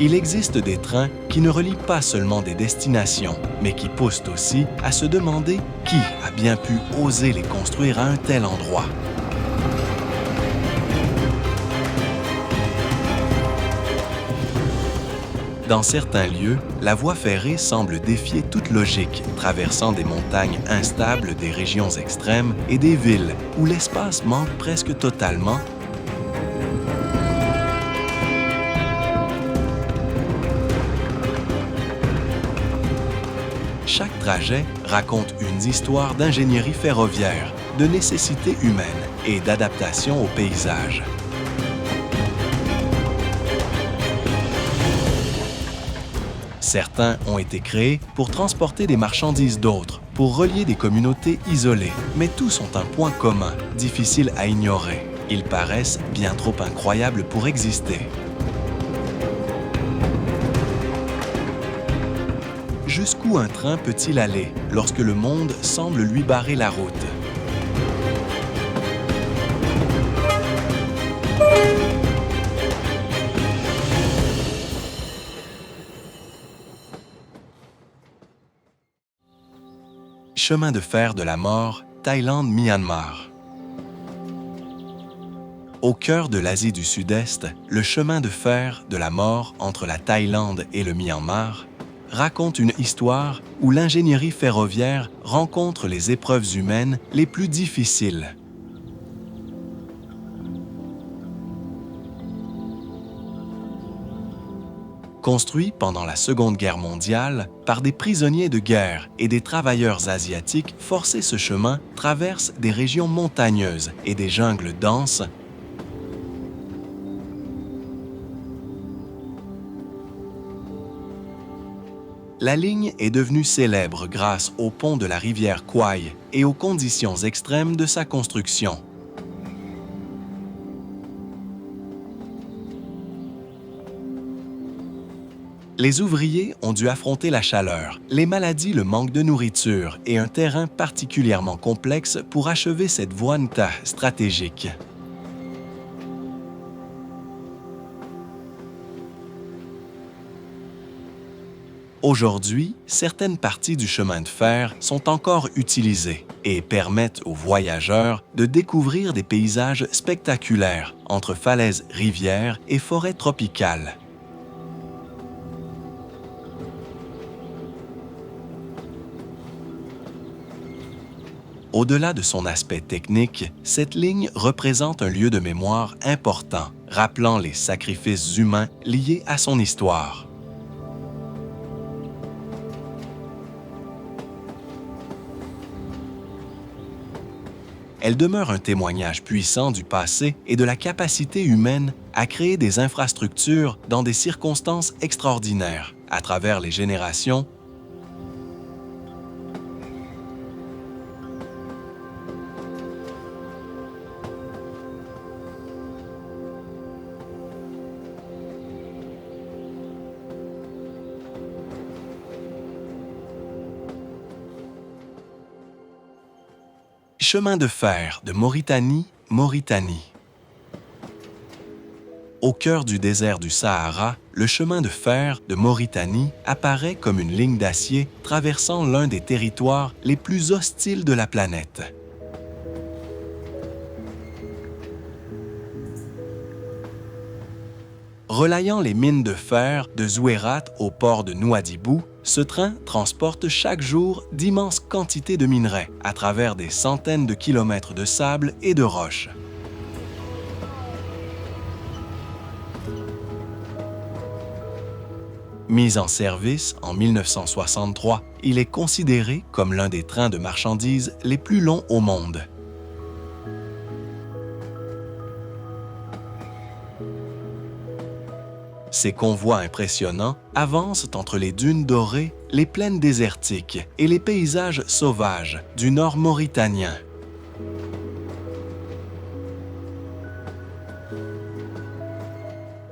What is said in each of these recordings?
Il existe des trains qui ne relient pas seulement des destinations, mais qui poussent aussi à se demander qui a bien pu oser les construire à un tel endroit. Dans certains lieux, la voie ferrée semble défier toute logique, traversant des montagnes instables, des régions extrêmes et des villes où l'espace manque presque totalement. Chaque trajet raconte une histoire d'ingénierie ferroviaire, de nécessité humaine et d'adaptation au paysage. Certains ont été créés pour transporter des marchandises d'autres, pour relier des communautés isolées, mais tous ont un point commun, difficile à ignorer. Ils paraissent bien trop incroyables pour exister. Jusqu'où un train peut-il aller lorsque le monde semble lui barrer la route? Chemin de fer de la mort, Thaïlande-Myanmar. Au cœur de l'Asie du Sud-Est, le chemin de fer de la mort entre la Thaïlande et le Myanmar raconte une histoire où l'ingénierie ferroviaire rencontre les épreuves humaines les plus difficiles. Construit pendant la Seconde Guerre mondiale par des prisonniers de guerre et des travailleurs asiatiques forcés, ce chemin traverse des régions montagneuses et des jungles denses. La ligne est devenue célèbre grâce au pont de la rivière Kwai et aux conditions extrêmes de sa construction. Les ouvriers ont dû affronter la chaleur, les maladies, le manque de nourriture et un terrain particulièrement complexe pour achever cette voie stratégique. Aujourd'hui, certaines parties du chemin de fer sont encore utilisées et permettent aux voyageurs de découvrir des paysages spectaculaires entre falaises, rivières et forêts tropicales. Au-delà de son aspect technique, cette ligne représente un lieu de mémoire important, rappelant les sacrifices humains liés à son histoire. Elle demeure un témoignage puissant du passé et de la capacité humaine à créer des infrastructures dans des circonstances extraordinaires, à travers les générations. Chemin de fer de Mauritanie, Mauritanie. Au cœur du désert du Sahara, le chemin de fer de Mauritanie apparaît comme une ligne d'acier traversant l'un des territoires les plus hostiles de la planète. Reliant les mines de fer de Zouérat au port de Nouadhibou, ce train transporte chaque jour d'immenses quantités de minerais à travers des centaines de kilomètres de sable et de roches. Mis en service en 1963, il est considéré comme l'un des trains de marchandises les plus longs au monde. Ces convois impressionnants avancent entre les dunes dorées, les plaines désertiques et les paysages sauvages du nord mauritanien.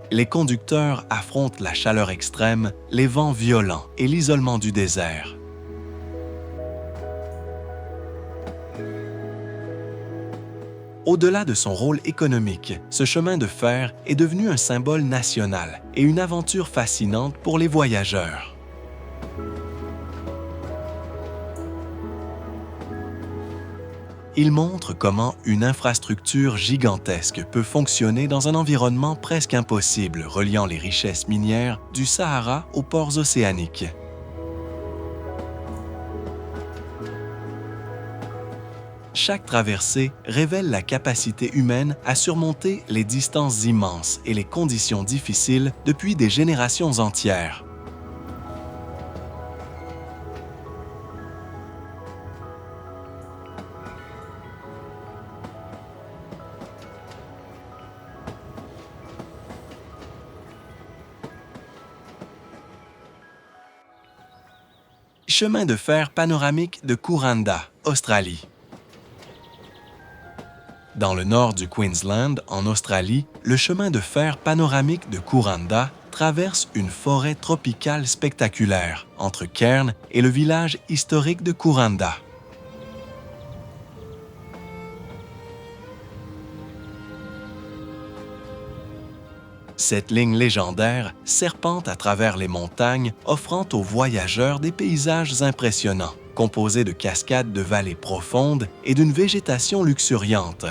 Les conducteurs affrontent la chaleur extrême, les vents violents et l'isolement du désert. Au-delà de son rôle économique, ce chemin de fer est devenu un symbole national et une aventure fascinante pour les voyageurs. Il montre comment une infrastructure gigantesque peut fonctionner dans un environnement presque impossible reliant les richesses minières du Sahara aux ports océaniques. Chaque traversée révèle la capacité humaine à surmonter les distances immenses et les conditions difficiles depuis des générations entières. Chemin de fer panoramique de Kuranda, Australie. Dans le nord du Queensland, en Australie, le chemin de fer panoramique de Kuranda traverse une forêt tropicale spectaculaire entre Cairns et le village historique de Kuranda. Cette ligne légendaire serpente à travers les montagnes, offrant aux voyageurs des paysages impressionnants, composés de cascades de vallées profondes et d'une végétation luxuriante.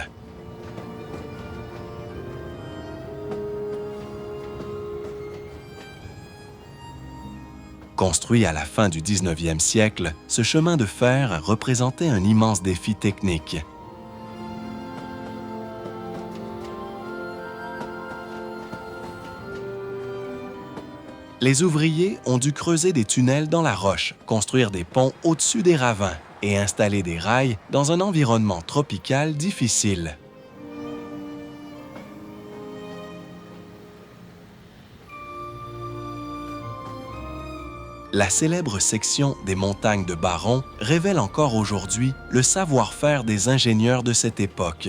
Construit à la fin du 19e siècle, ce chemin de fer représentait un immense défi technique. Les ouvriers ont dû creuser des tunnels dans la roche, construire des ponts au-dessus des ravins et installer des rails dans un environnement tropical difficile. La célèbre section des montagnes de Barron révèle encore aujourd'hui le savoir-faire des ingénieurs de cette époque.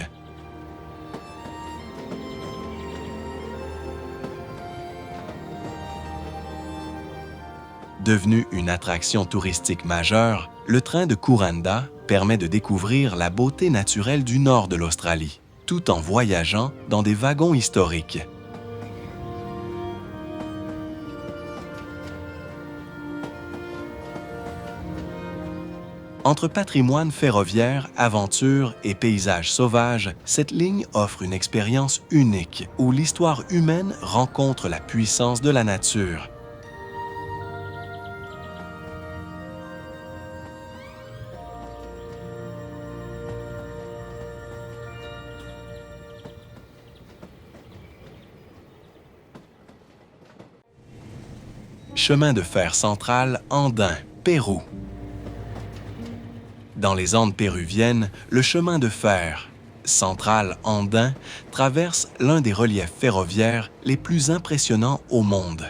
Devenu une attraction touristique majeure, le train de Kuranda permet de découvrir la beauté naturelle du nord de l'Australie, tout en voyageant dans des wagons historiques. Entre patrimoine ferroviaire, aventure et paysages sauvages, cette ligne offre une expérience unique où l'histoire humaine rencontre la puissance de la nature. Chemin de fer central andin, Pérou. Dans les Andes péruviennes, le chemin de fer central andin traverse l'un des reliefs ferroviaires les plus impressionnants au monde.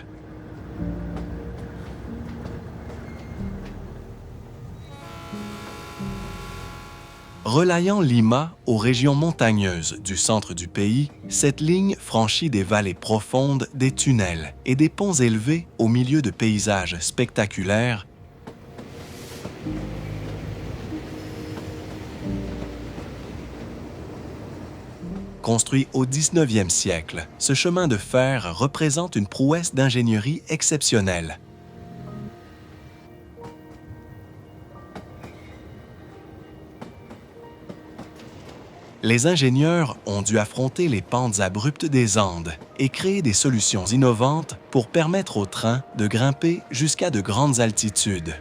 Reliant Lima aux régions montagneuses du centre du pays, cette ligne franchit des vallées profondes, des tunnels et des ponts élevés au milieu de paysages spectaculaires. Construit au 19e siècle, ce chemin de fer représente une prouesse d'ingénierie exceptionnelle. Les ingénieurs ont dû affronter les pentes abruptes des Andes et créer des solutions innovantes pour permettre aux trains de grimper jusqu'à de grandes altitudes.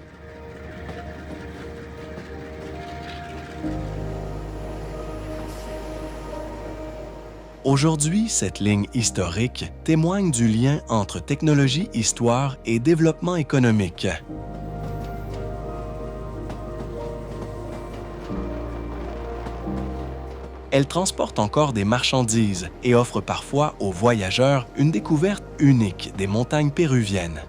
Aujourd'hui, cette ligne historique témoigne du lien entre technologie, histoire et développement économique. Elle transporte encore des marchandises et offre parfois aux voyageurs une découverte unique des montagnes péruviennes.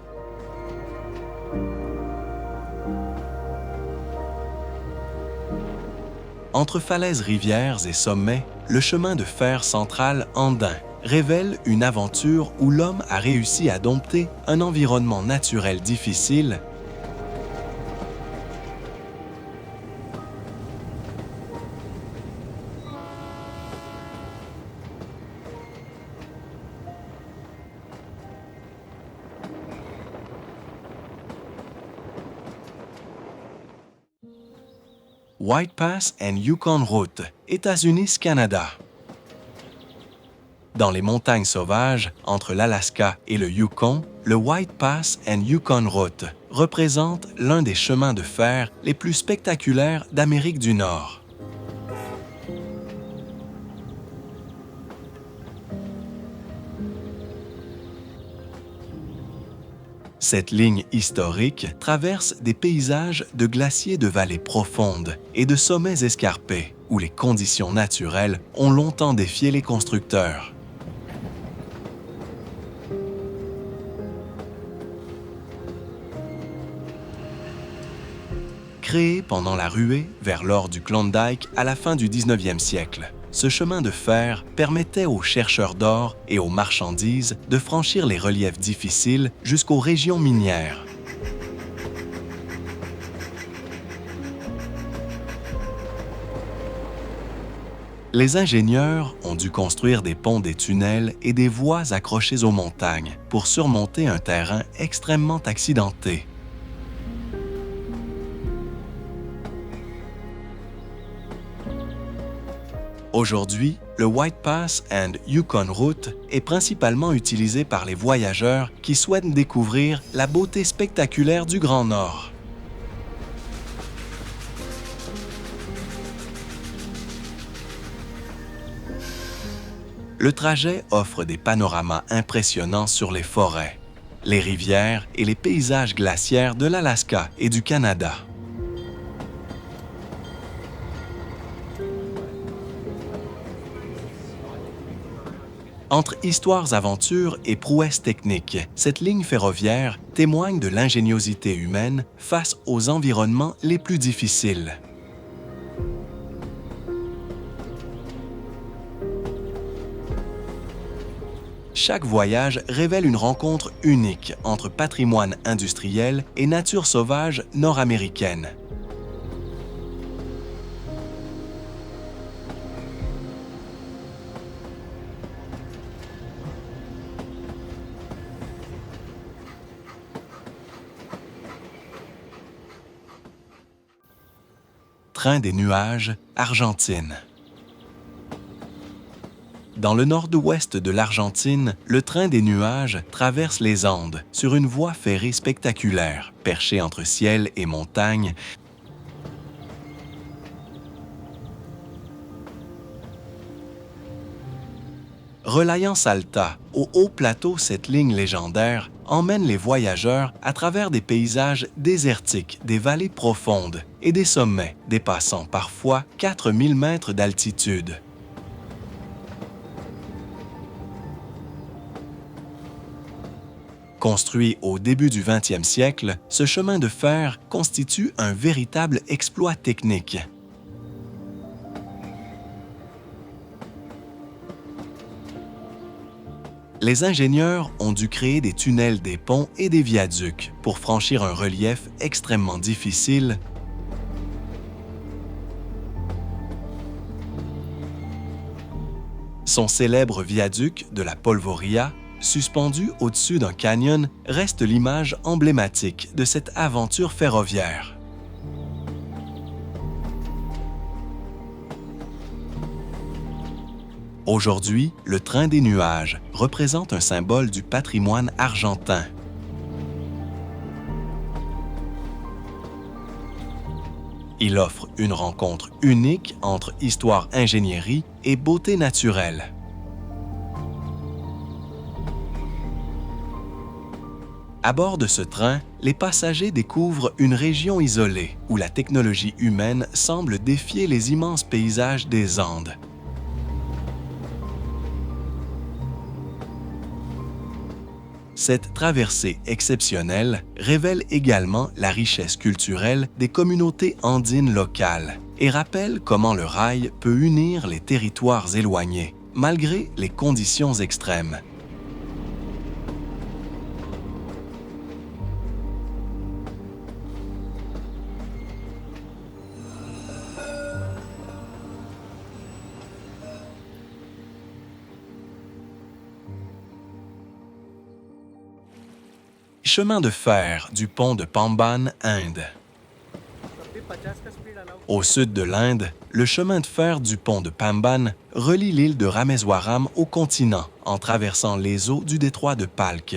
Entre falaises, rivières et sommets, le chemin de fer central andin révèle une aventure où l'homme a réussi à dompter un environnement naturel difficile White Pass and Yukon Route, États-Unis-Canada. Dans les montagnes sauvages, entre l'Alaska et le Yukon, le White Pass and Yukon Route représente l'un des chemins de fer les plus spectaculaires d'Amérique du Nord. Cette ligne historique traverse des paysages de glaciers de vallées profondes et de sommets escarpés, où les conditions naturelles ont longtemps défié les constructeurs. Créé pendant la ruée vers l'or du Klondike à la fin du 19e siècle, ce chemin de fer permettait aux chercheurs d'or et aux marchandises de franchir les reliefs difficiles jusqu'aux régions minières. Les ingénieurs ont dû construire des ponts, des tunnels et des voies accrochées aux montagnes pour surmonter un terrain extrêmement accidenté. Aujourd'hui, le White Pass and Yukon Route est principalement utilisé par les voyageurs qui souhaitent découvrir la beauté spectaculaire du Grand Nord. Le trajet offre des panoramas impressionnants sur les forêts, les rivières et les paysages glaciaires de l'Alaska et du Canada. Entre histoires, aventures et prouesses techniques, cette ligne ferroviaire témoigne de l'ingéniosité humaine face aux environnements les plus difficiles. Chaque voyage révèle une rencontre unique entre patrimoine industriel et nature sauvage nord-américaine. Train des nuages, Argentine. Dans le nord-ouest de l'Argentine, le train des nuages traverse les Andes sur une voie ferrée spectaculaire, perchée entre ciel et montagne. Reliant Salta au haut plateau, cette ligne légendaire emmène les voyageurs à travers des paysages désertiques, des vallées profondes et des sommets dépassant parfois 4000 mètres d'altitude. Construit au début du 20e siècle, ce chemin de fer constitue un véritable exploit technique. Les ingénieurs ont dû créer des tunnels, des ponts et des viaducs pour franchir un relief extrêmement difficile. Son célèbre viaduc de la Polvoria, suspendu au-dessus d'un canyon, reste l'image emblématique de cette aventure ferroviaire. Aujourd'hui, le train des nuages représente un symbole du patrimoine argentin. Il offre une rencontre unique entre histoire-ingénierie et beauté naturelle. À bord de ce train, les passagers découvrent une région isolée où la technologie humaine semble défier les immenses paysages des Andes. Cette traversée exceptionnelle révèle également la richesse culturelle des communautés andines locales et rappelle comment le rail peut unir les territoires éloignés, malgré les conditions extrêmes. Chemin de fer du pont de Pamban, Inde. Au sud de l'Inde, le chemin de fer du pont de Pamban relie l'île de Rameswaram au continent en traversant les eaux du détroit de Palk.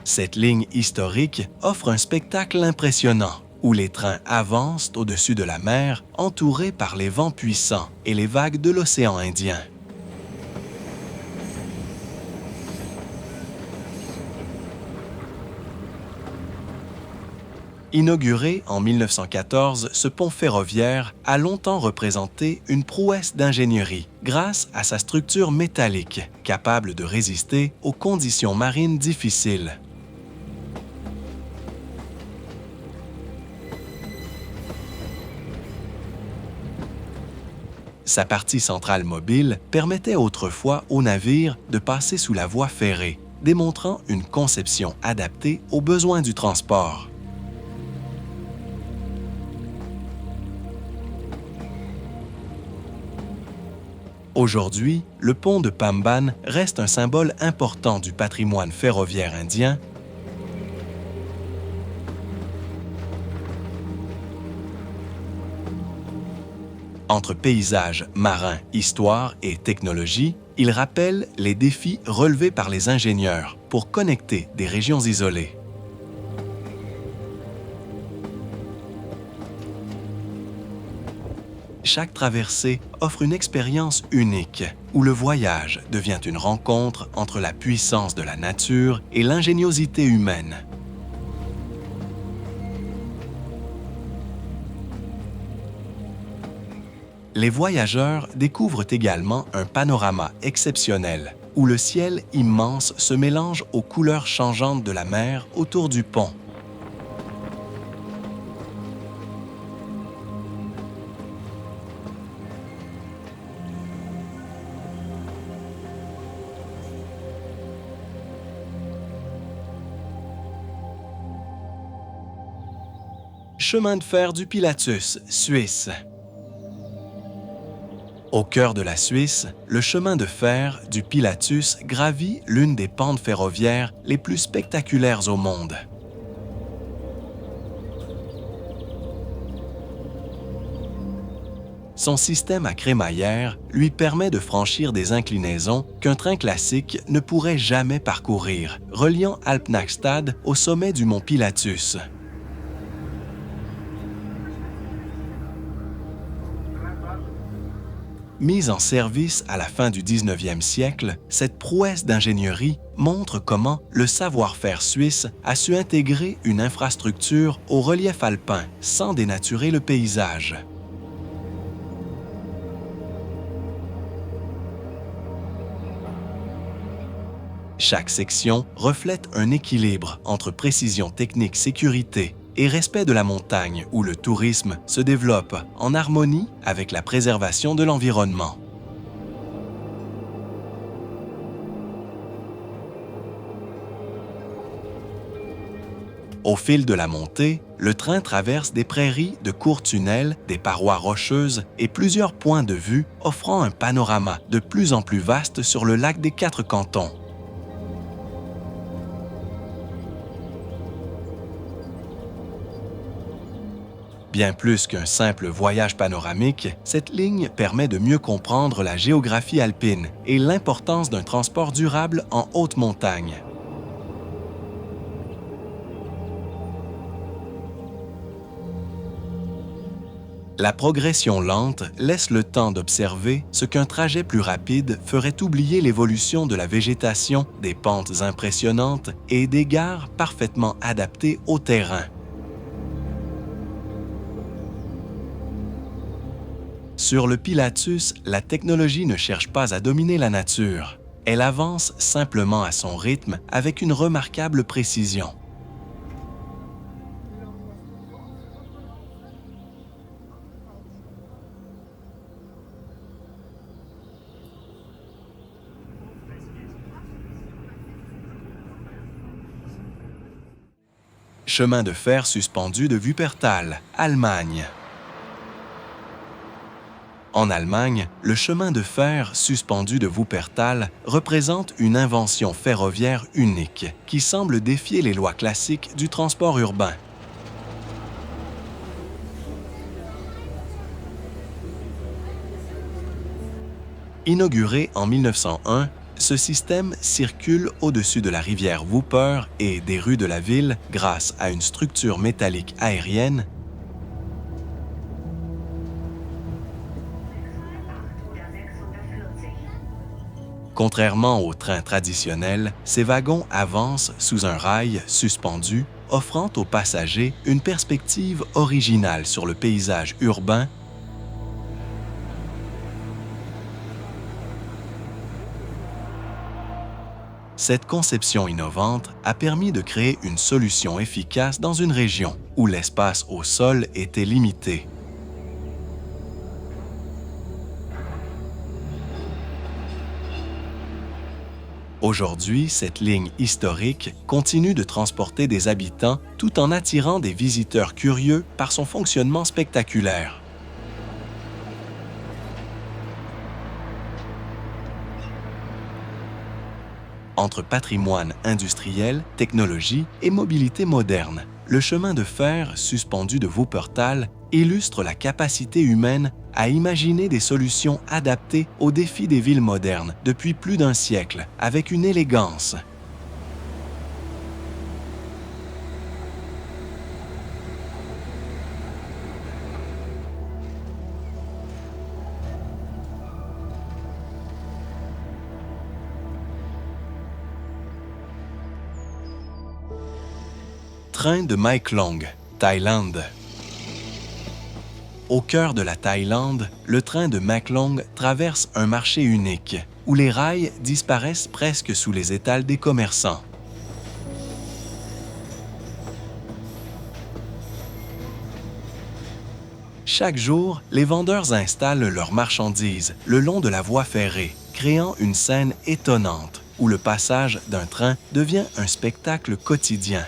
Cette ligne historique offre un spectacle impressionnant, où les trains avancent au-dessus de la mer, entourés par les vents puissants et les vagues de l'océan Indien. Inauguré en 1914, ce pont ferroviaire a longtemps représenté une prouesse d'ingénierie grâce à sa structure métallique, capable de résister aux conditions marines difficiles. Sa partie centrale mobile permettait autrefois aux navires de passer sous la voie ferrée, démontrant une conception adaptée aux besoins du transport. Aujourd'hui, le pont de Pamban reste un symbole important du patrimoine ferroviaire indien. Entre paysages marins, histoire et technologie, il rappelle les défis relevés par les ingénieurs pour connecter des régions isolées. Chaque traversée offre une expérience unique, où le voyage devient une rencontre entre la puissance de la nature et l'ingéniosité humaine. Les voyageurs découvrent également un panorama exceptionnel, où le ciel immense se mélange aux couleurs changeantes de la mer autour du pont. Chemin de fer du Pilatus, Suisse. Au cœur de la Suisse, le chemin de fer du Pilatus gravit l'une des pentes ferroviaires les plus spectaculaires au monde. Son système à crémaillère lui permet de franchir des inclinaisons qu'un train classique ne pourrait jamais parcourir, reliant Alpnachstad au sommet du mont Pilatus. Mise en service à la fin du 19e siècle, cette prouesse d'ingénierie montre comment le savoir-faire suisse a su intégrer une infrastructure au relief alpin sans dénaturer le paysage. Chaque section reflète un équilibre entre précision technique, sécurité et respect de la montagne où le tourisme se développe en harmonie avec la préservation de l'environnement. Au fil de la montée, le train traverse des prairies de courts tunnels, des parois rocheuses et plusieurs points de vue offrant un panorama de plus en plus vaste sur le lac des Quatre Cantons. Bien plus qu'un simple voyage panoramique, cette ligne permet de mieux comprendre la géographie alpine et l'importance d'un transport durable en haute montagne. La progression lente laisse le temps d'observer ce qu'un trajet plus rapide ferait oublier l'évolution de la végétation, des pentes impressionnantes et des gares parfaitement adaptées au terrain. Sur le Pilatus, la technologie ne cherche pas à dominer la nature. Elle avance simplement à son rythme avec une remarquable précision. Chemin de fer suspendu de Wuppertal, Allemagne. En Allemagne, le chemin de fer suspendu de Wuppertal représente une invention ferroviaire unique qui semble défier les lois classiques du transport urbain. Inauguré en 1901, ce système circule au-dessus de la rivière Wupper et des rues de la ville grâce à une structure métallique aérienne. Contrairement aux trains traditionnels, ces wagons avancent sous un rail suspendu, offrant aux passagers une perspective originale sur le paysage urbain. Cette conception innovante a permis de créer une solution efficace dans une région où l'espace au sol était limité. Aujourd'hui, cette ligne historique continue de transporter des habitants tout en attirant des visiteurs curieux par son fonctionnement spectaculaire. Entre patrimoine industriel, technologie et mobilité moderne, le chemin de fer suspendu de Wuppertal illustre la capacité humaine à imaginer des solutions adaptées aux défis des villes modernes depuis plus d'un siècle, avec une élégance. Train de Mae Klong, Thaïlande. Au cœur de la Thaïlande, le train de Mae Klong traverse un marché unique, où les rails disparaissent presque sous les étals des commerçants. Chaque jour, les vendeurs installent leurs marchandises le long de la voie ferrée, créant une scène étonnante où le passage d'un train devient un spectacle quotidien.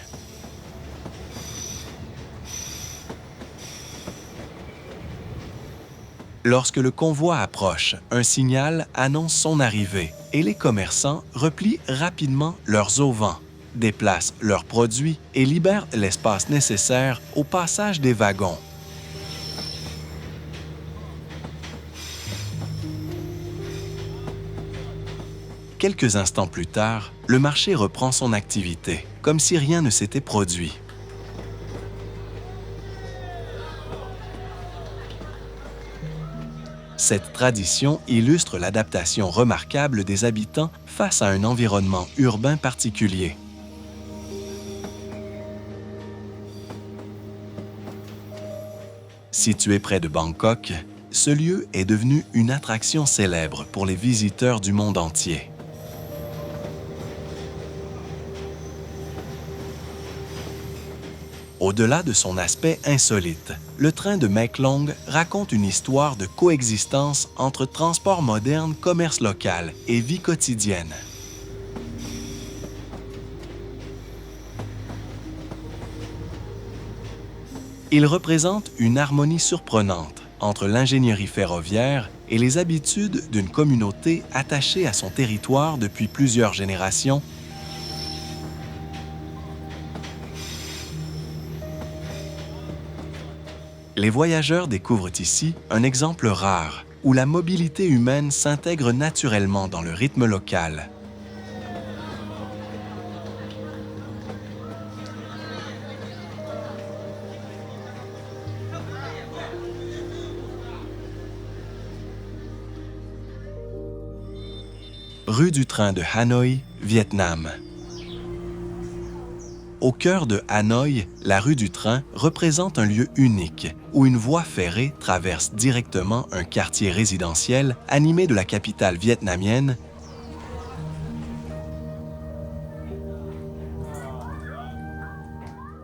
Lorsque le convoi approche, un signal annonce son arrivée et les commerçants replient rapidement leurs auvents, déplacent leurs produits et libèrent l'espace nécessaire au passage des wagons. Quelques instants plus tard, le marché reprend son activité, comme si rien ne s'était produit. Cette tradition illustre l'adaptation remarquable des habitants face à un environnement urbain particulier. Situé près de Bangkok, ce lieu est devenu une attraction célèbre pour les visiteurs du monde entier. Au-delà de son aspect insolite, le train de Mae Klong raconte une histoire de coexistence entre transport moderne, commerce local et vie quotidienne. Il représente une harmonie surprenante entre l'ingénierie ferroviaire et les habitudes d'une communauté attachée à son territoire depuis plusieurs générations. Les voyageurs découvrent ici un exemple rare où la mobilité humaine s'intègre naturellement dans le rythme local. Rue du train de Hanoï, Vietnam. Au cœur de Hanoï, la rue du train représente un lieu unique où une voie ferrée traverse directement un quartier résidentiel animé de la capitale vietnamienne.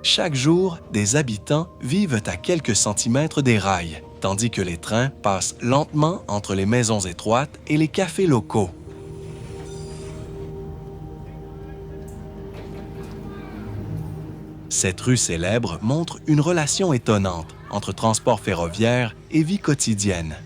Chaque jour, des habitants vivent à quelques centimètres des rails, tandis que les trains passent lentement entre les maisons étroites et les cafés locaux. Cette rue célèbre montre une relation étonnante entre transport ferroviaire et vie quotidienne.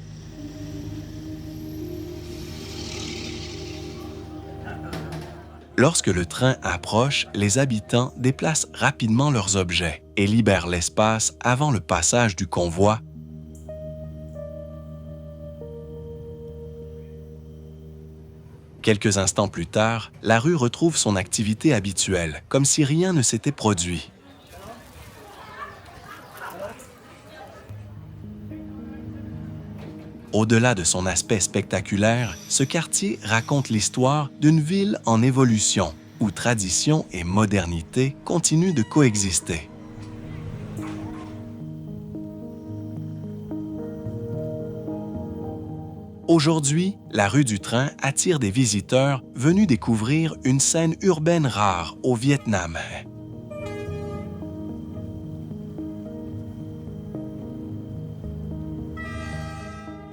Lorsque le train approche, les habitants déplacent rapidement leurs objets et libèrent l'espace avant le passage du convoi. Quelques instants plus tard, la rue retrouve son activité habituelle, comme si rien ne s'était produit. Au-delà de son aspect spectaculaire, ce quartier raconte l'histoire d'une ville en évolution, où tradition et modernité continuent de coexister. Aujourd'hui, la rue du Train attire des visiteurs venus découvrir une scène urbaine rare au Vietnam.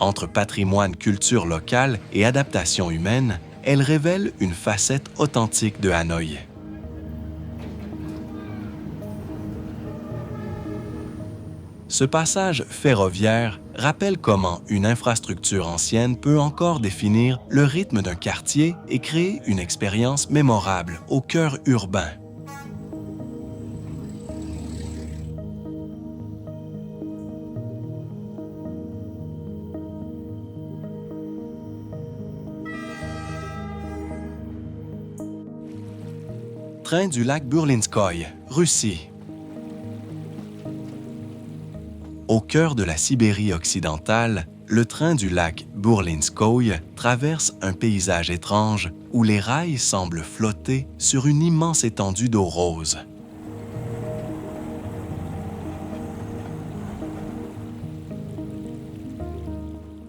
Entre patrimoine culture locale et adaptation humaine, elle révèle une facette authentique de Hanoï. Ce passage ferroviaire rappelle comment une infrastructure ancienne peut encore définir le rythme d'un quartier et créer une expérience mémorable au cœur urbain. Train du lac Burlinskoï, Russie. Au cœur de la Sibérie occidentale, le train du lac Burlinskoï traverse un paysage étrange où les rails semblent flotter sur une immense étendue d'eau rose.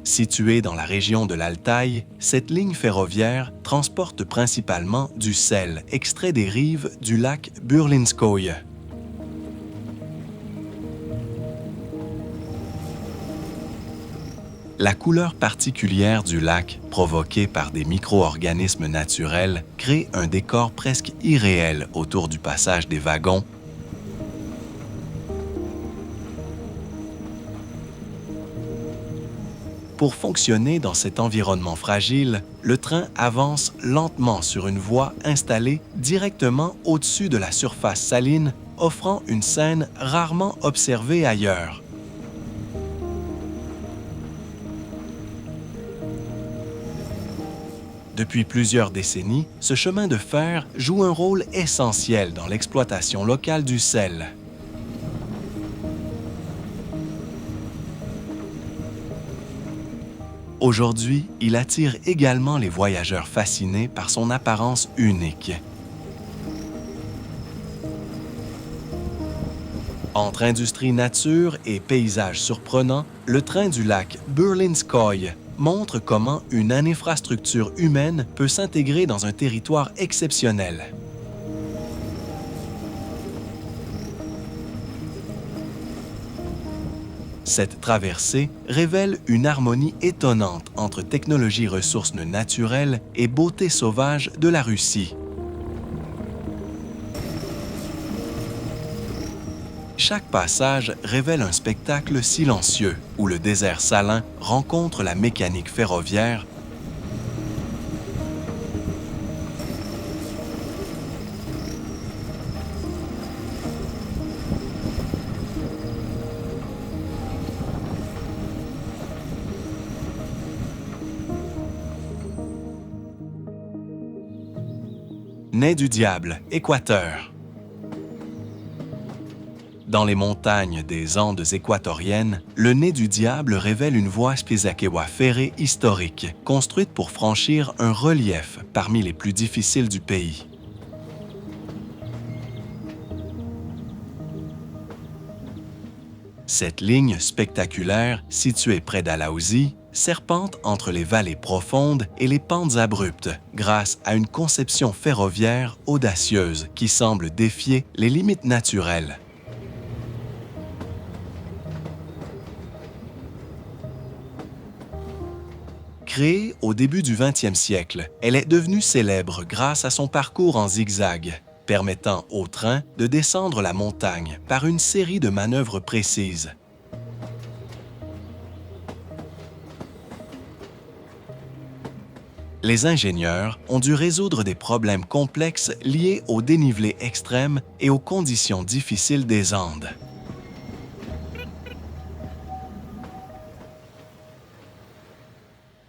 Située dans la région de l'Altaï, cette ligne ferroviaire transporte principalement du sel extrait des rives du lac Burlinskoï. La couleur particulière du lac, provoquée par des micro-organismes naturels, crée un décor presque irréel autour du passage des wagons. Pour fonctionner dans cet environnement fragile, le train avance lentement sur une voie installée directement au-dessus de la surface saline, offrant une scène rarement observée ailleurs. Depuis plusieurs décennies, ce chemin de fer joue un rôle essentiel dans l'exploitation locale du sel. Aujourd'hui, il attire également les voyageurs fascinés par son apparence unique. Entre industrie nature et paysages surprenants, le train du lac Burlinskoï montre comment une infrastructure humaine peut s'intégrer dans un territoire exceptionnel. Cette traversée révèle une harmonie étonnante entre technologie ressources naturelles et beauté sauvage de la Russie. Chaque passage révèle un spectacle silencieux où le désert salin rencontre la mécanique ferroviaire. Nez du Diable, Équateur. Dans les montagnes des Andes équatoriennes, le Nez du Diable révèle une voie Spisakewa ferrée historique, construite pour franchir un relief parmi les plus difficiles du pays. Cette ligne spectaculaire, située près d'Alaouzi, serpente entre les vallées profondes et les pentes abruptes grâce à une conception ferroviaire audacieuse qui semble défier les limites naturelles. Créée au début du 20e siècle, elle est devenue célèbre grâce à son parcours en zigzag, permettant au train de descendre la montagne par une série de manœuvres précises. Les ingénieurs ont dû résoudre des problèmes complexes liés au dénivelé extrême et aux conditions difficiles des Andes.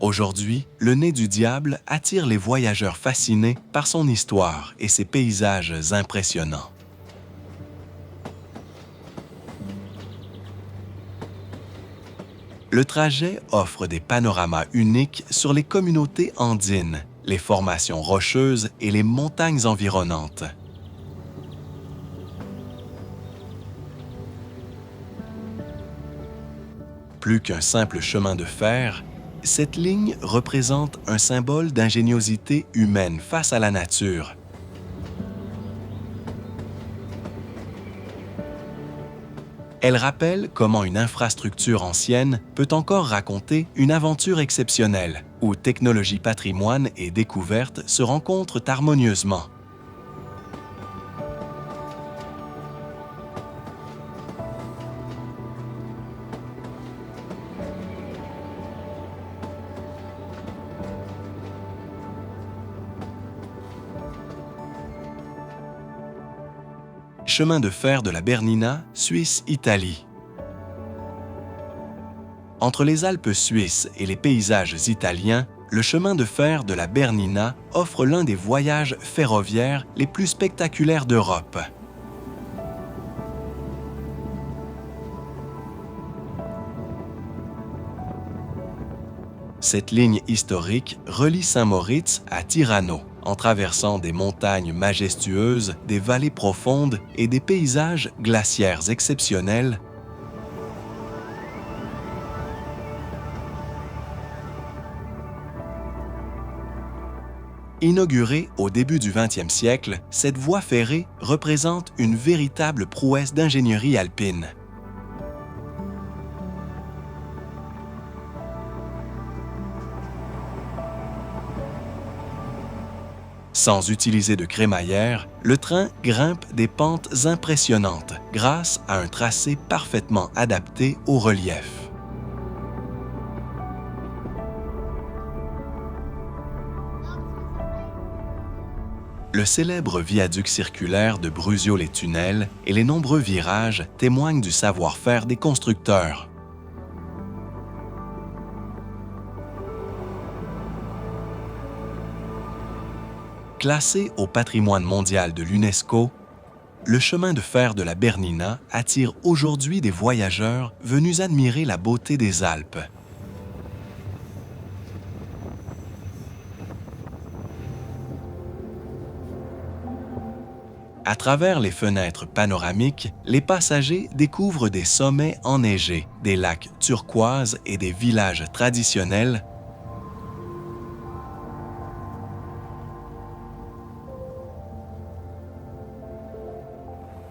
Aujourd'hui, le Nez du Diable attire les voyageurs fascinés par son histoire et ses paysages impressionnants. Le trajet offre des panoramas uniques sur les communautés andines, les formations rocheuses et les montagnes environnantes. Plus qu'un simple chemin de fer, cette ligne représente un symbole d'ingéniosité humaine face à la nature. Elle rappelle comment une infrastructure ancienne peut encore raconter une aventure exceptionnelle, où technologie, patrimoine et découverte se rencontrent harmonieusement. Chemin de fer de la Bernina, Suisse-Italie. Entre les Alpes suisses et les paysages italiens, le chemin de fer de la Bernina offre l'un des voyages ferroviaires les plus spectaculaires d'Europe. Cette ligne historique relie Saint-Moritz à Tirano, en traversant des montagnes majestueuses, des vallées profondes et des paysages glaciaires exceptionnels. Inaugurée au début du 20e siècle, cette voie ferrée représente une véritable prouesse d'ingénierie alpine. Sans utiliser de crémaillère, le train grimpe des pentes impressionnantes grâce à un tracé parfaitement adapté au relief. Le célèbre viaduc circulaire de Bruzio-les-Tunnels et les nombreux virages témoignent du savoir-faire des constructeurs. Classé au patrimoine mondial de l'UNESCO, le chemin de fer de la Bernina attire aujourd'hui des voyageurs venus admirer la beauté des Alpes. À travers les fenêtres panoramiques, les passagers découvrent des sommets enneigés, des lacs turquoises et des villages traditionnels.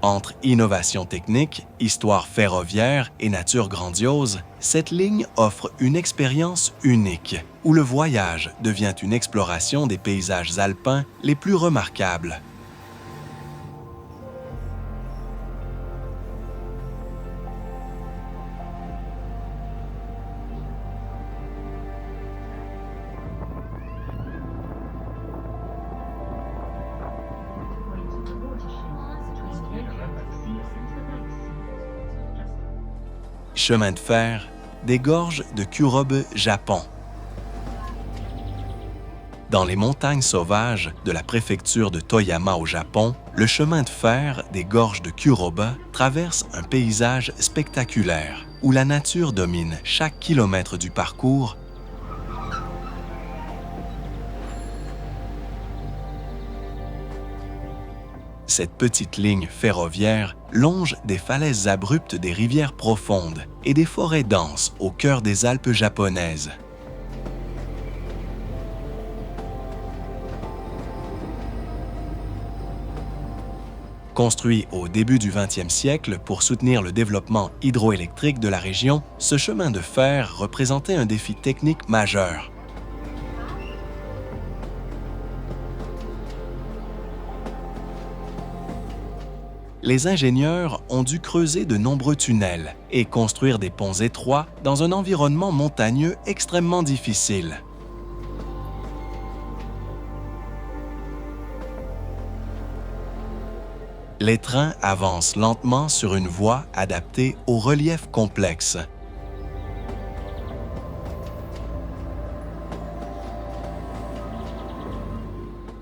Entre innovation technique, histoire ferroviaire et nature grandiose, cette ligne offre une expérience unique, où le voyage devient une exploration des paysages alpins les plus remarquables. Chemin de fer des gorges de Kurobe, Japon. Dans les montagnes sauvages de la préfecture de Toyama au Japon, le chemin de fer des gorges de Kurobe traverse un paysage spectaculaire où la nature domine chaque kilomètre du parcours. Cette petite ligne ferroviaire longe des falaises abruptes des rivières profondes et des forêts denses au cœur des Alpes japonaises. Construit au début du 20e siècle pour soutenir le développement hydroélectrique de la région, ce chemin de fer représentait un défi technique majeur. Les ingénieurs ont dû creuser de nombreux tunnels et construire des ponts étroits dans un environnement montagneux extrêmement difficile. Les trains avancent lentement sur une voie adaptée au relief complexe.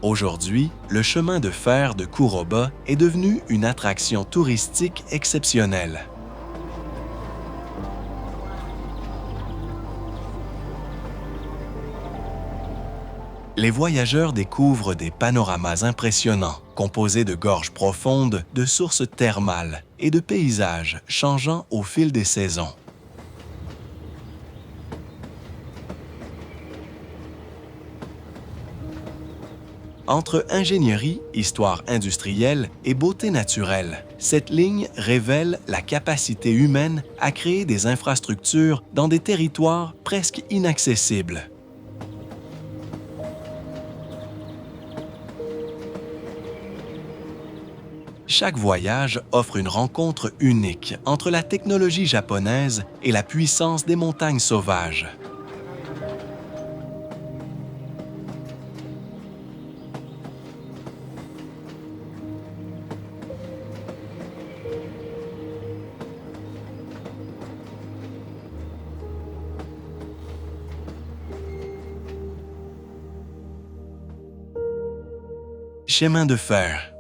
Aujourd'hui, le chemin de fer de Kuroba est devenu une attraction touristique exceptionnelle. Les voyageurs découvrent des panoramas impressionnants, composés de gorges profondes, de sources thermales et de paysages changeant au fil des saisons. Entre ingénierie, histoire industrielle et beauté naturelle, cette ligne révèle la capacité humaine à créer des infrastructures dans des territoires presque inaccessibles. Chaque voyage offre une rencontre unique entre la technologie japonaise et la puissance des montagnes sauvages. Chemin de fer,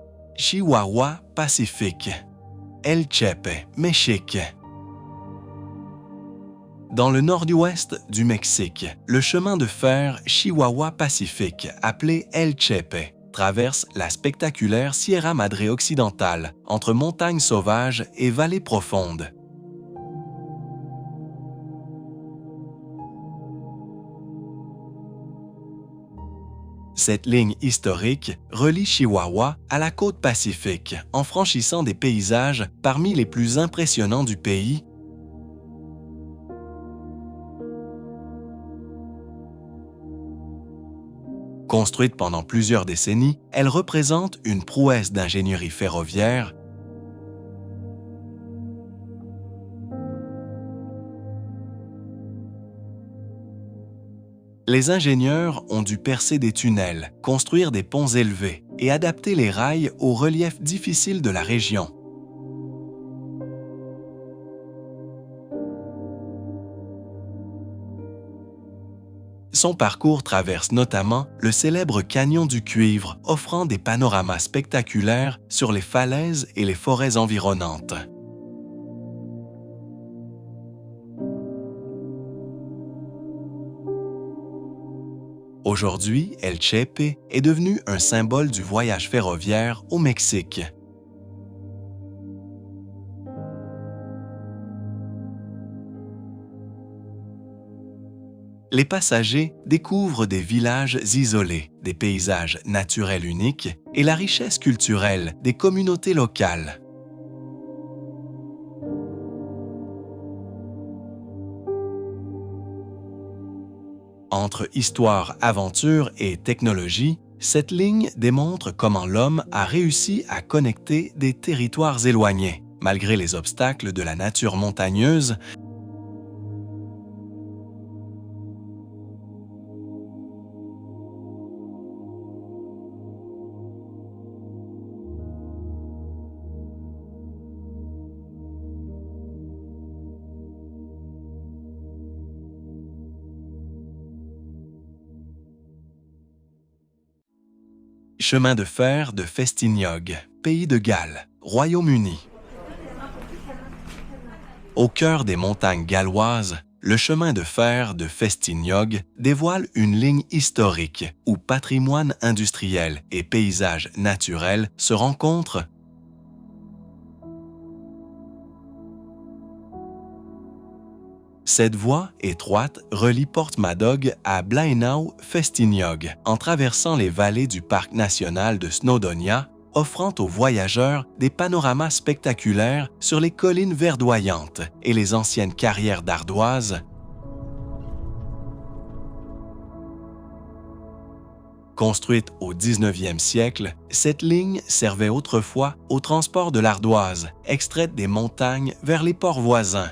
Chihuahua Pacifique, El Chepe, Mexique. Dans le nord-ouest du Mexique, le chemin de fer Chihuahua Pacifique, appelé El Chepe, traverse la spectaculaire Sierra Madre occidentale, entre montagnes sauvages et vallées profondes. Cette ligne historique relie Chihuahua à la côte Pacifique en franchissant des paysages parmi les plus impressionnants du pays. Construite pendant plusieurs décennies, elle représente une prouesse d'ingénierie ferroviaire. Les ingénieurs ont dû percer des tunnels, construire des ponts élevés et adapter les rails au relief difficile de la région. Son parcours traverse notamment le célèbre canyon du Cuivre, offrant des panoramas spectaculaires sur les falaises et les forêts environnantes. Aujourd'hui, El Chepe est devenu un symbole du voyage ferroviaire au Mexique. Les passagers découvrent des villages isolés, des paysages naturels uniques et la richesse culturelle des communautés locales. Entre histoire, aventure et technologie, cette ligne démontre comment l'homme a réussi à connecter des territoires éloignés, malgré les obstacles de la nature montagneuse. Chemin de fer de Festignog, Pays de Galles, Royaume-Uni. Au cœur des montagnes galloises, le chemin de fer de Festignog dévoile une ligne historique où patrimoine industriel et paysages naturels se rencontrent. Cette voie étroite relie Porthmadog à Blaenau-Festignog en traversant les vallées du parc national de Snowdonia, offrant aux voyageurs des panoramas spectaculaires sur les collines verdoyantes et les anciennes carrières d'ardoises. Construite au 19e siècle, cette ligne servait autrefois au transport de l'ardoise, extraite des montagnes vers les ports voisins.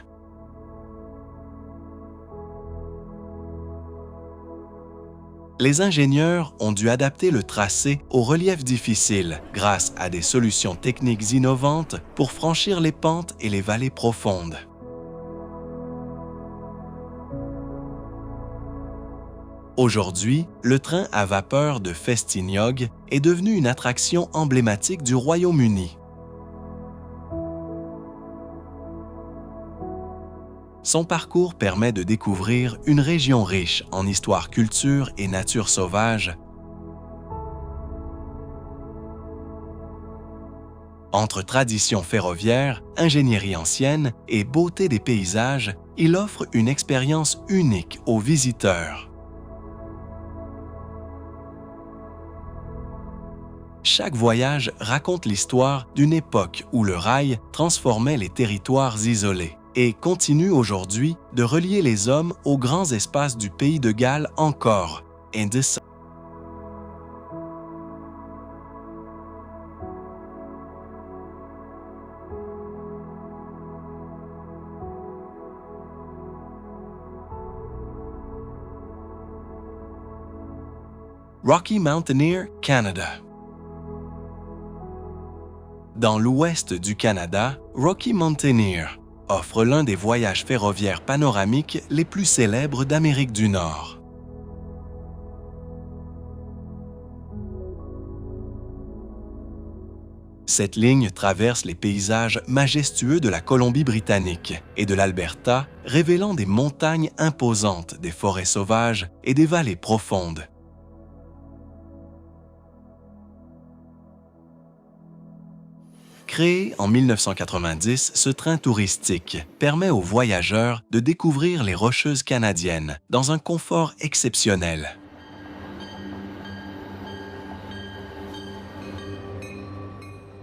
Les ingénieurs ont dû adapter le tracé au relief difficile grâce à des solutions techniques innovantes pour franchir les pentes et les vallées profondes. Aujourd'hui, le train à vapeur de Festiniog est devenu une attraction emblématique du Royaume-Uni. Son parcours permet de découvrir une région riche en histoire, culture et nature sauvage. Entre tradition ferroviaire, ingénierie ancienne et beauté des paysages, il offre une expérience unique aux visiteurs. Chaque voyage raconte l'histoire d'une époque où le rail transformait les territoires isolés et continue aujourd'hui de relier les hommes aux grands espaces du pays de Galles encore. Rocky Mountaineer, Canada. Dans l'ouest du Canada, Rocky Mountaineer offre l'un des voyages ferroviaires panoramiques les plus célèbres d'Amérique du Nord. Cette ligne traverse les paysages majestueux de la Colombie-Britannique et de l'Alberta, révélant des montagnes imposantes, des forêts sauvages et des vallées profondes. Créé en 1990, ce train touristique permet aux voyageurs de découvrir les Rocheuses canadiennes dans un confort exceptionnel.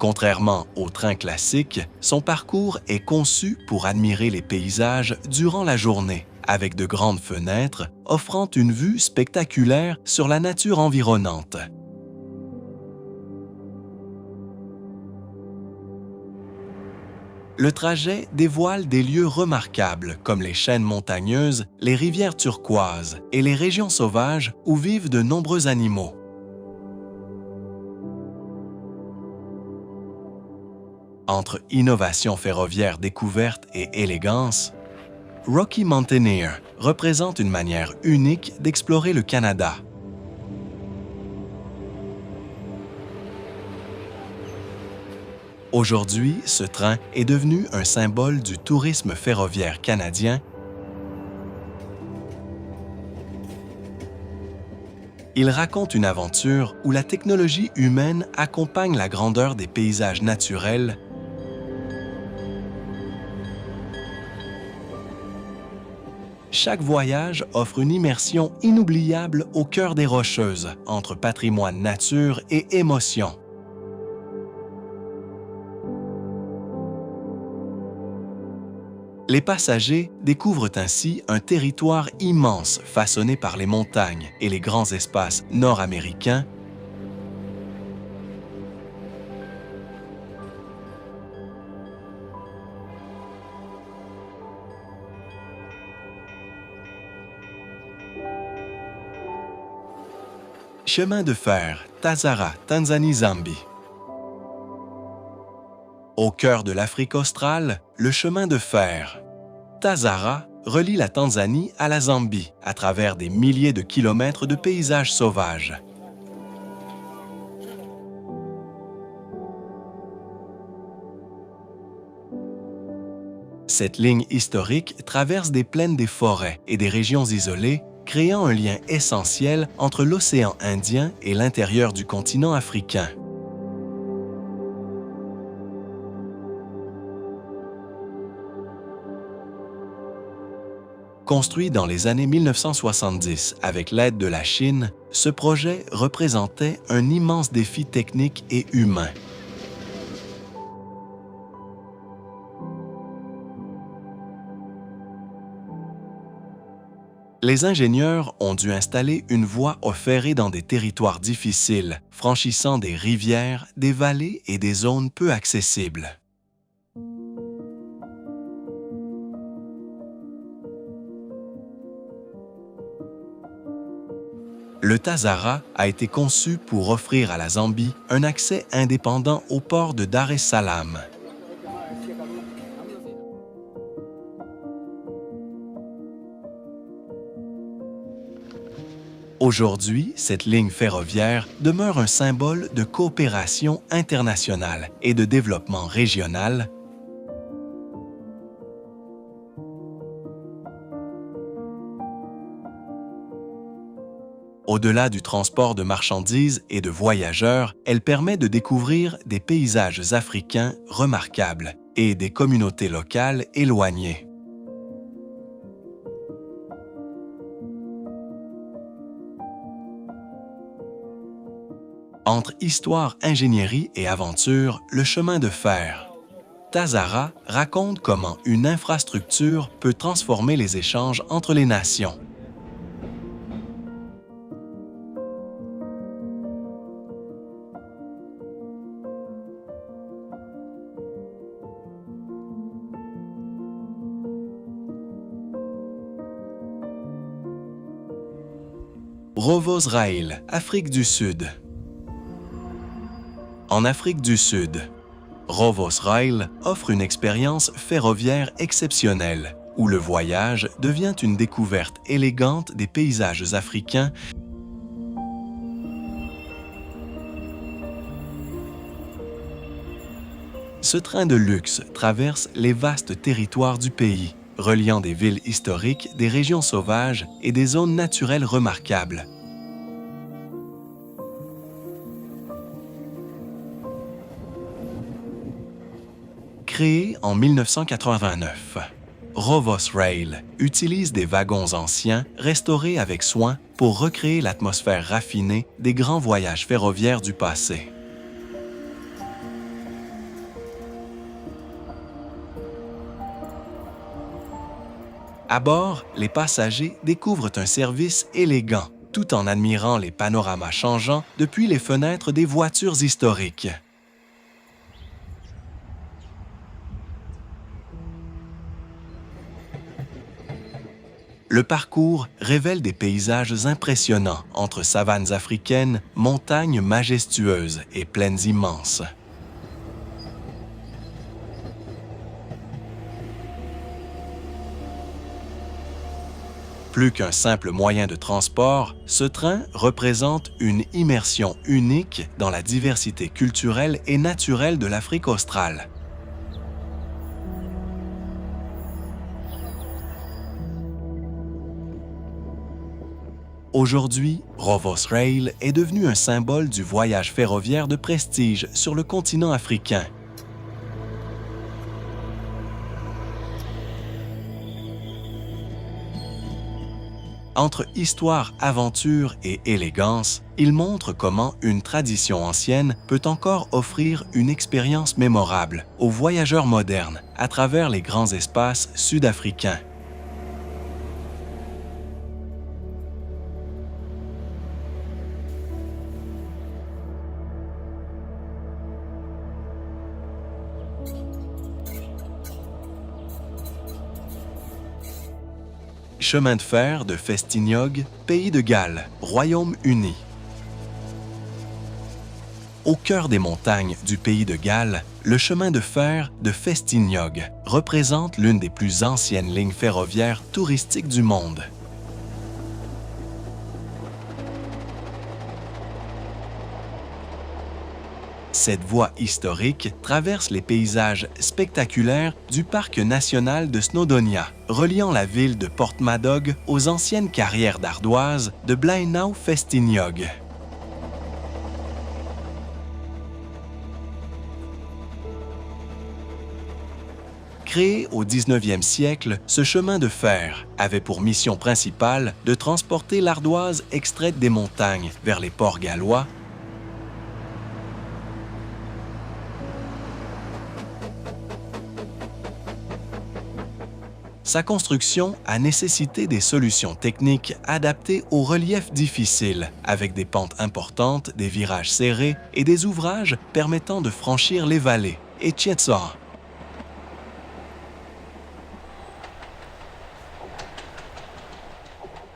Contrairement au train classique, son parcours est conçu pour admirer les paysages durant la journée, avec de grandes fenêtres offrant une vue spectaculaire sur la nature environnante. Le trajet dévoile des lieux remarquables comme les chaînes montagneuses, les rivières turquoises et les régions sauvages où vivent de nombreux animaux. Entre innovation ferroviaire découverte et élégance, Rocky Mountaineer représente une manière unique d'explorer le Canada. Aujourd'hui, ce train est devenu un symbole du tourisme ferroviaire canadien. Il raconte une aventure où la technologie humaine accompagne la grandeur des paysages naturels. Chaque voyage offre une immersion inoubliable au cœur des Rocheuses, entre patrimoine nature et émotion. Les passagers découvrent ainsi un territoire immense façonné par les montagnes et les grands espaces nord-américains. Chemin de fer, Tazara, Tanzanie-Zambie. Au cœur de l'Afrique australe, le chemin de fer Tazara relie la Tanzanie à la Zambie à travers des milliers de kilomètres de paysages sauvages. Cette ligne historique traverse des plaines des forêts et des régions isolées, créant un lien essentiel entre l'océan Indien et l'intérieur du continent africain. Construit dans les années 1970 avec l'aide de la Chine, ce projet représentait un immense défi technique et humain. Les ingénieurs ont dû installer une voie ferrée dans des territoires difficiles, franchissant des rivières, des vallées et des zones peu accessibles. Le Tazara a été conçu pour offrir à la Zambie un accès indépendant au port de Dar es Salaam. Aujourd'hui, cette ligne ferroviaire demeure un symbole de coopération internationale et de développement régional. Au-delà du transport de marchandises et de voyageurs, elle permet de découvrir des paysages africains remarquables et des communautés locales éloignées. Entre histoire, ingénierie et aventure, le chemin de fer. Tazara raconte comment une infrastructure peut transformer les échanges entre les nations. Rovos Rail, Afrique du Sud. En Afrique du Sud, Rovos Rail offre une expérience ferroviaire exceptionnelle, où le voyage devient une découverte élégante des paysages africains. Ce train de luxe traverse les vastes territoires du pays, reliant des villes historiques, des régions sauvages et des zones naturelles remarquables. Créé en 1989, Rovos Rail utilise des wagons anciens restaurés avec soin pour recréer l'atmosphère raffinée des grands voyages ferroviaires du passé. À bord, les passagers découvrent un service élégant, tout en admirant les panoramas changeants depuis les fenêtres des voitures historiques. Le parcours révèle des paysages impressionnants entre savanes africaines, montagnes majestueuses et plaines immenses. Plus qu'un simple moyen de transport, ce train représente une immersion unique dans la diversité culturelle et naturelle de l'Afrique australe. Aujourd'hui, Rovos Rail est devenu un symbole du voyage ferroviaire de prestige sur le continent africain. Entre histoire, aventure et élégance, il montre comment une tradition ancienne peut encore offrir une expérience mémorable aux voyageurs modernes à travers les grands espaces sud-africains. Chemin de fer de Festignog, Pays de Galles, Royaume-Uni. Au cœur des montagnes du Pays de Galles, le chemin de fer de Festignog représente l'une des plus anciennes lignes ferroviaires touristiques du monde. Cette voie historique traverse les paysages spectaculaires du parc national de Snowdonia, reliant la ville de Porthmadog aux anciennes carrières d'ardoise de Blaenau-Festignog. Créé au 19e siècle, ce chemin de fer avait pour mission principale de transporter l'ardoise extraite des montagnes vers les ports gallois. Sa construction a nécessité des solutions techniques adaptées aux reliefs difficiles, avec des pentes importantes, des virages serrés et des ouvrages permettant de franchir les vallées, et Chietsoa.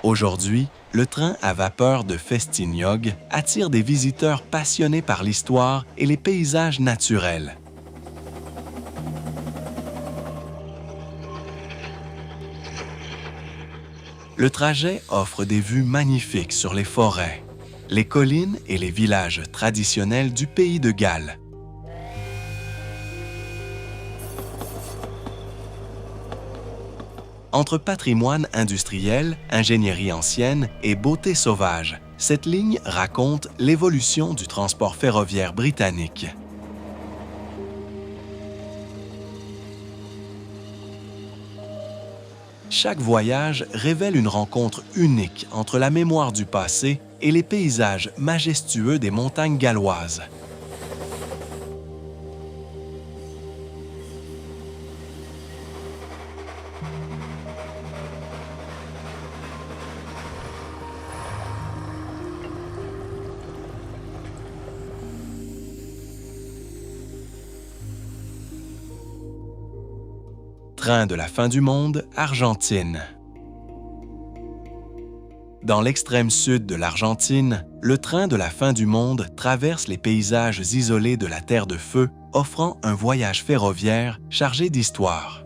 Aujourd'hui, le train à vapeur de Festiniog attire des visiteurs passionnés par l'histoire et les paysages naturels. Le trajet offre des vues magnifiques sur les forêts, les collines et les villages traditionnels du pays de Galles. Entre patrimoine industriel, ingénierie ancienne et beauté sauvage, cette ligne raconte l'évolution du transport ferroviaire britannique. Chaque voyage révèle une rencontre unique entre la mémoire du passé et les paysages majestueux des montagnes galloises. Train de la fin du monde, Argentine. Dans l'extrême sud de l'Argentine, le train de la fin du monde traverse les paysages isolés de la Terre de Feu, offrant un voyage ferroviaire chargé d'histoire.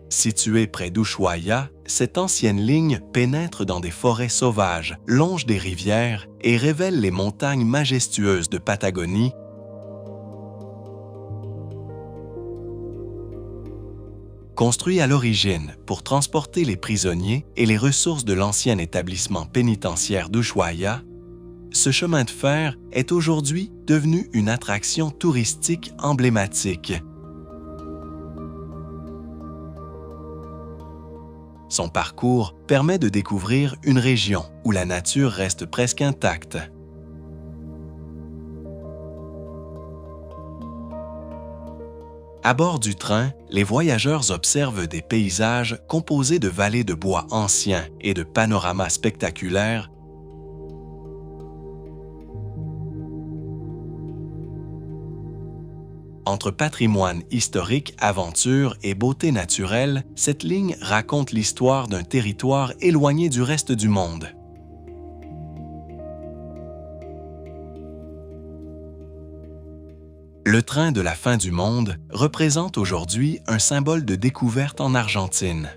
Située près d'Ushuaia, cette ancienne ligne pénètre dans des forêts sauvages, longe des rivières et révèle les montagnes majestueuses de Patagonie. Construit à l'origine pour transporter les prisonniers et les ressources de l'ancien établissement pénitentiaire d'Ushuaia, ce chemin de fer est aujourd'hui devenu une attraction touristique emblématique. Son parcours permet de découvrir une région où la nature reste presque intacte. À bord du train, les voyageurs observent des paysages composés de vallées de bois anciens et de panoramas spectaculaires. Entre patrimoine historique, aventure et beauté naturelle, cette ligne raconte l'histoire d'un territoire éloigné du reste du monde. Le train de la fin du monde représente aujourd'hui un symbole de découverte en Argentine.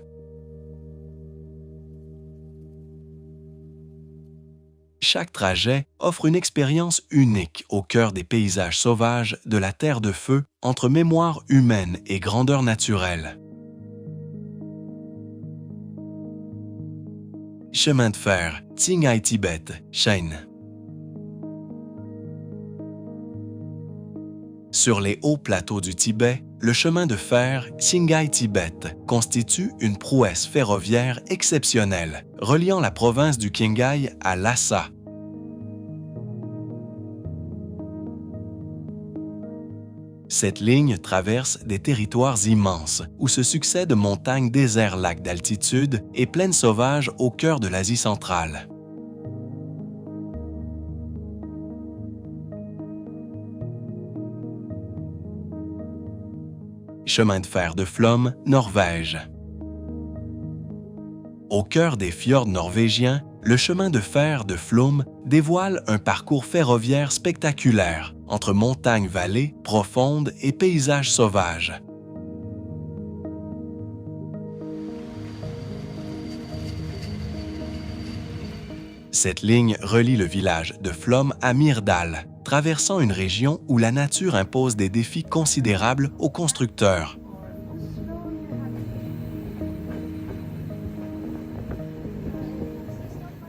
Chaque trajet offre une expérience unique au cœur des paysages sauvages de la Terre de Feu entre mémoire humaine et grandeur naturelle. Chemin de fer, Tsinghai-Tibet, Chine. Sur les hauts plateaux du Tibet, le chemin de fer Tsinghai-Tibet constitue une prouesse ferroviaire exceptionnelle, reliant la province du Qinghai à Lhasa. Cette ligne traverse des territoires immenses où se succèdent montagnes, déserts, lacs d'altitude et plaines sauvages au cœur de l'Asie centrale. Chemin de fer de Flåm, Norvège. Au cœur des fjords norvégiens, le chemin de fer de Flåm dévoile un parcours ferroviaire spectaculaire entre montagnes-vallées profondes et paysages sauvages. Cette ligne relie le village de Flåm à Myrdal, traversant une région où la nature impose des défis considérables aux constructeurs.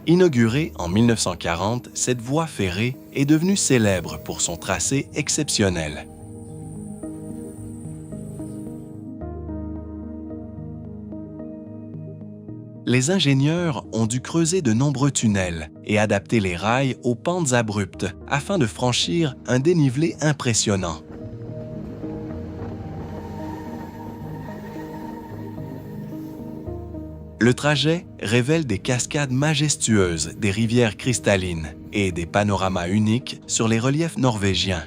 Inaugurée en 1940, cette voie ferrée est devenue célèbre pour son tracé exceptionnel. Les ingénieurs ont dû creuser de nombreux tunnels et adapter les rails aux pentes abruptes afin de franchir un dénivelé impressionnant. Le trajet révèle des cascades majestueuses, des rivières cristallines et des panoramas uniques sur les reliefs norvégiens.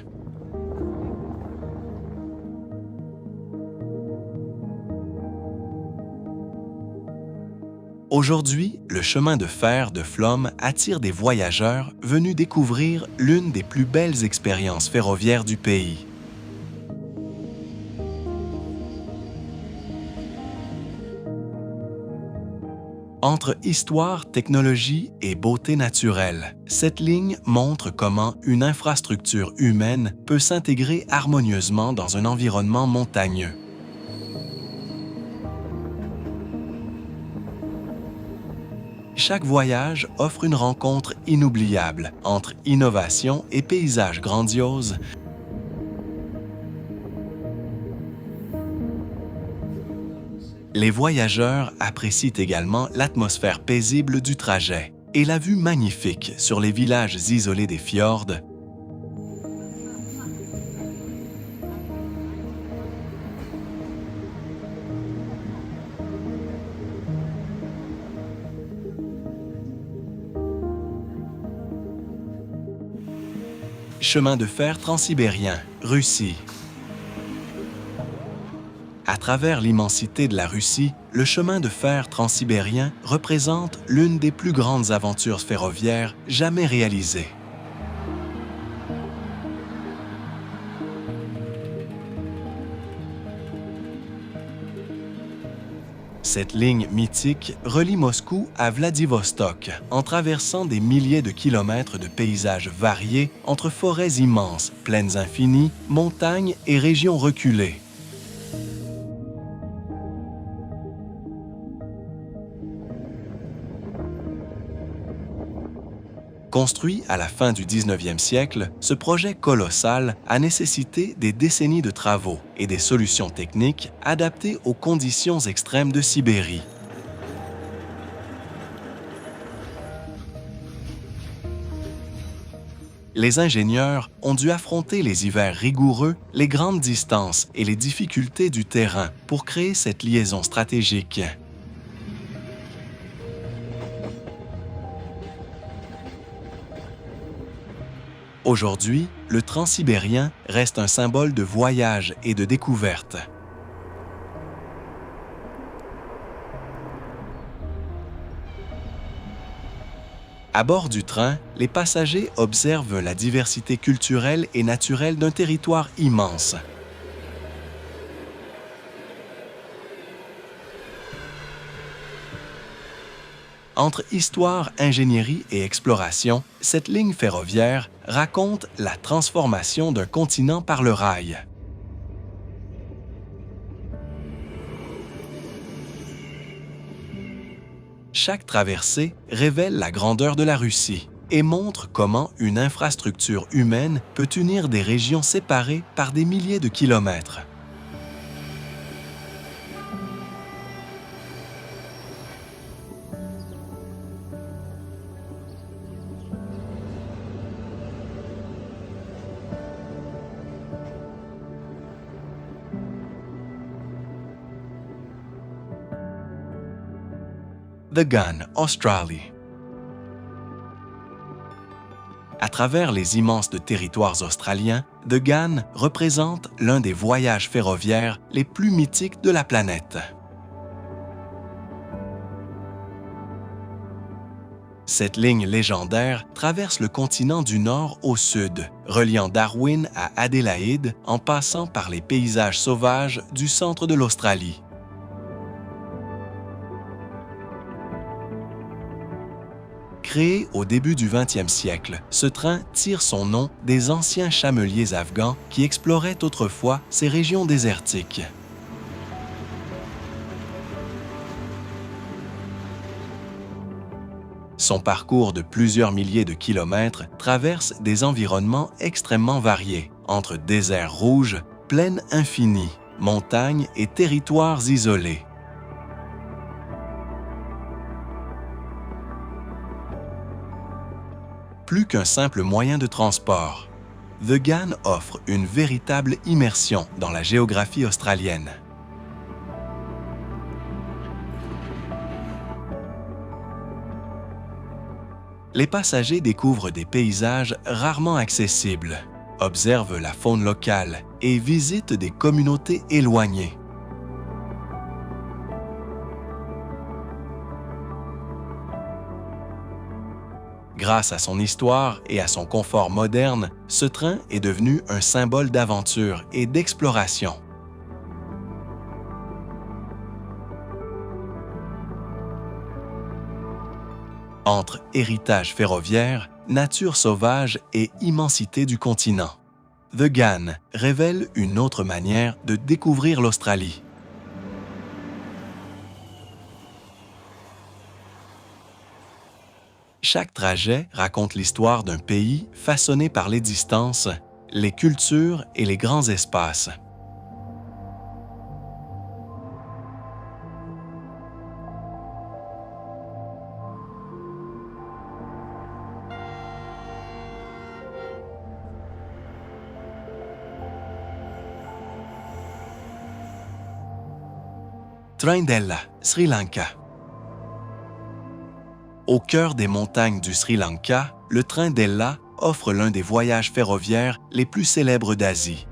Aujourd'hui, le chemin de fer de Flom attire des voyageurs venus découvrir l'une des plus belles expériences ferroviaires du pays. Entre histoire, technologie et beauté naturelle, cette ligne montre comment une infrastructure humaine peut s'intégrer harmonieusement dans un environnement montagneux. Chaque voyage offre une rencontre inoubliable entre innovation et paysages grandioses. Les voyageurs apprécient également l'atmosphère paisible du trajet et la vue magnifique sur les villages isolés des fjords. Chemin de fer transsibérien, Russie. À travers l'immensité de la Russie, le chemin de fer transsibérien représente l'une des plus grandes aventures ferroviaires jamais réalisées. Cette ligne mythique relie Moscou à Vladivostok en traversant des milliers de kilomètres de paysages variés entre forêts immenses, plaines infinies, montagnes et régions reculées. Construit à la fin du 19e siècle, ce projet colossal a nécessité des décennies de travaux et des solutions techniques adaptées aux conditions extrêmes de Sibérie. Les ingénieurs ont dû affronter les hivers rigoureux, les grandes distances et les difficultés du terrain pour créer cette liaison stratégique. Aujourd'hui, le transsibérien reste un symbole de voyage et de découverte. À bord du train, les passagers observent la diversité culturelle et naturelle d'un territoire immense. Entre histoire, ingénierie et exploration, cette ligne ferroviaire raconte la transformation d'un continent par le rail. Chaque traversée révèle la grandeur de la Russie et montre comment une infrastructure humaine peut unir des régions séparées par des milliers de kilomètres. The Gun, Australie. À travers les immenses territoires australiens, The Gun représente l'un des voyages ferroviaires les plus mythiques de la planète. Cette ligne légendaire traverse le continent du nord au sud, reliant Darwin à Adélaïde en passant par les paysages sauvages du centre de l'Australie. Créé au début du 20e siècle, ce train tire son nom des anciens chameliers afghans qui exploraient autrefois ces régions désertiques. Son parcours de plusieurs milliers de kilomètres traverse des environnements extrêmement variés, entre déserts rouges, plaines infinies, montagnes et territoires isolés. Plus qu'un simple moyen de transport, The Gun offre une véritable immersion dans la géographie australienne. Les passagers découvrent des paysages rarement accessibles, observent la faune locale et visitent des communautés éloignées. Grâce à son histoire et à son confort moderne, ce train est devenu un symbole d'aventure et d'exploration. Entre héritage ferroviaire, nature sauvage et immensité du continent, The Ghan révèle une autre manière de découvrir l'Australie. Chaque trajet raconte l'histoire d'un pays façonné par les distances, les cultures et les grands espaces. Traindella, Sri Lanka. Au cœur des montagnes du Sri Lanka, le Traindella offre l'un des voyages ferroviaires les plus célèbres d'Asie.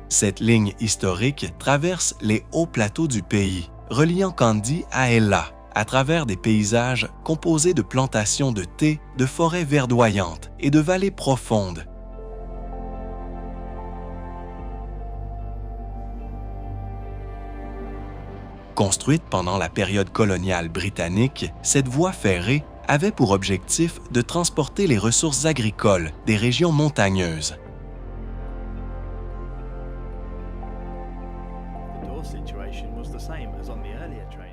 Cette ligne historique traverse les hauts plateaux du pays, reliant Kandy à Ella, à travers des paysages composés de plantations de thé, de forêts verdoyantes et de vallées profondes. Construite pendant la période coloniale britannique, cette voie ferrée avait pour objectif de transporter les ressources agricoles des régions montagneuses.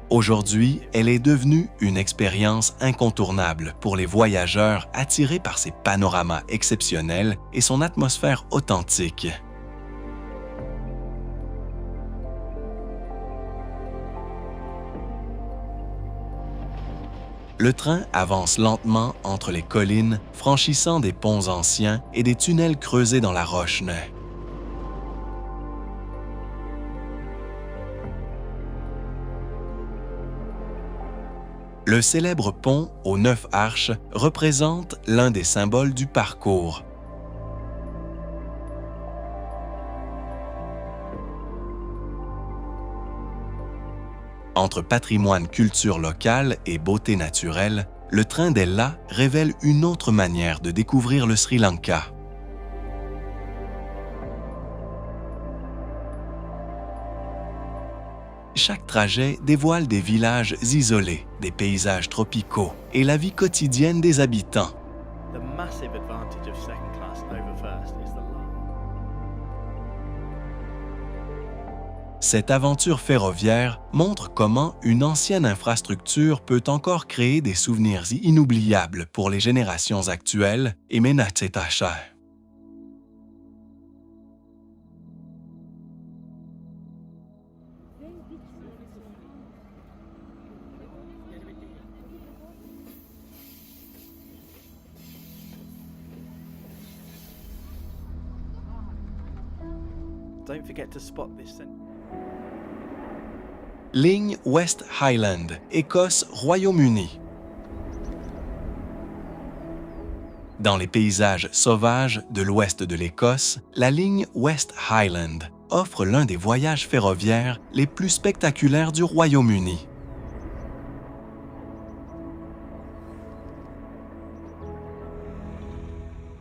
Aujourd'hui, elle est devenue une expérience incontournable pour les voyageurs attirés par ses panoramas exceptionnels et son atmosphère authentique. Le train avance lentement entre les collines, franchissant des ponts anciens et des tunnels creusés dans la roche. Le célèbre pont aux 9 arches représente l'un des symboles du parcours. Entre patrimoine culture locale et beauté naturelle, le Traindella révèle une autre manière de découvrir le Sri Lanka. Chaque trajet dévoile des villages isolés, des paysages tropicaux et la vie quotidienne des habitants. Cette aventure ferroviaire montre comment une ancienne infrastructure peut encore créer des souvenirs inoubliables pour les générations actuelles et Menachetachar. Don't forget to spot this. Ligne West Highland, Écosse, Royaume-Uni. Dans les paysages sauvages de l'ouest de l'Écosse, la ligne West Highland offre l'un des voyages ferroviaires les plus spectaculaires du Royaume-Uni.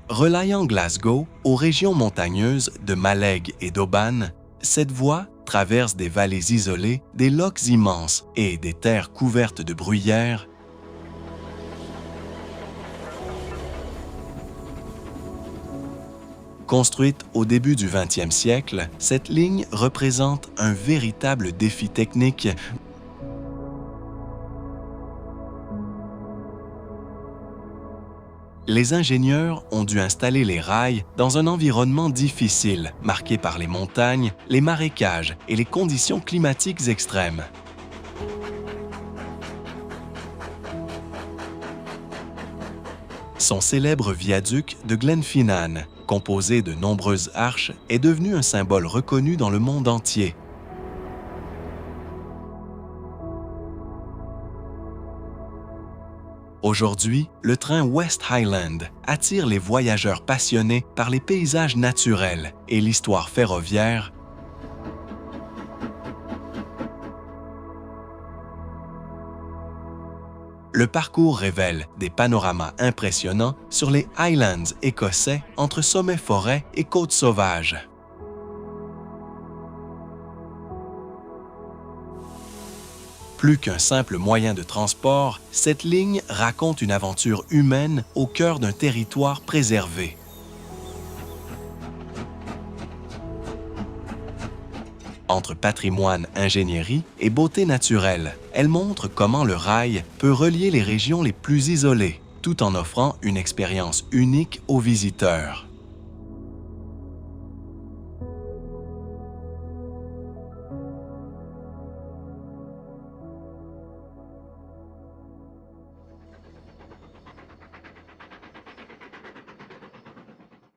Reliant Glasgow aux régions montagneuses de Mallaig et d'Oban, cette voie traverse des vallées isolées, des lochs immenses et des terres couvertes de bruyères. Construite au début du 20e siècle, cette ligne représente un véritable défi technique. Les ingénieurs ont dû installer les rails dans un environnement difficile, marqué par les montagnes, les marécages et les conditions climatiques extrêmes. Son célèbre viaduc de Glenfinnan, composé de nombreuses arches, est devenu un symbole reconnu dans le monde entier. Aujourd'hui, le train West Highland attire les voyageurs passionnés par les paysages naturels et l'histoire ferroviaire. Le parcours révèle des panoramas impressionnants sur les Highlands écossais entre sommets forêts et côtes sauvages. Plus qu'un simple moyen de transport, cette ligne raconte une aventure humaine au cœur d'un territoire préservé. Entre patrimoine, ingénierie et beauté naturelle, elle montre comment le rail peut relier les régions les plus isolées, tout en offrant une expérience unique aux visiteurs.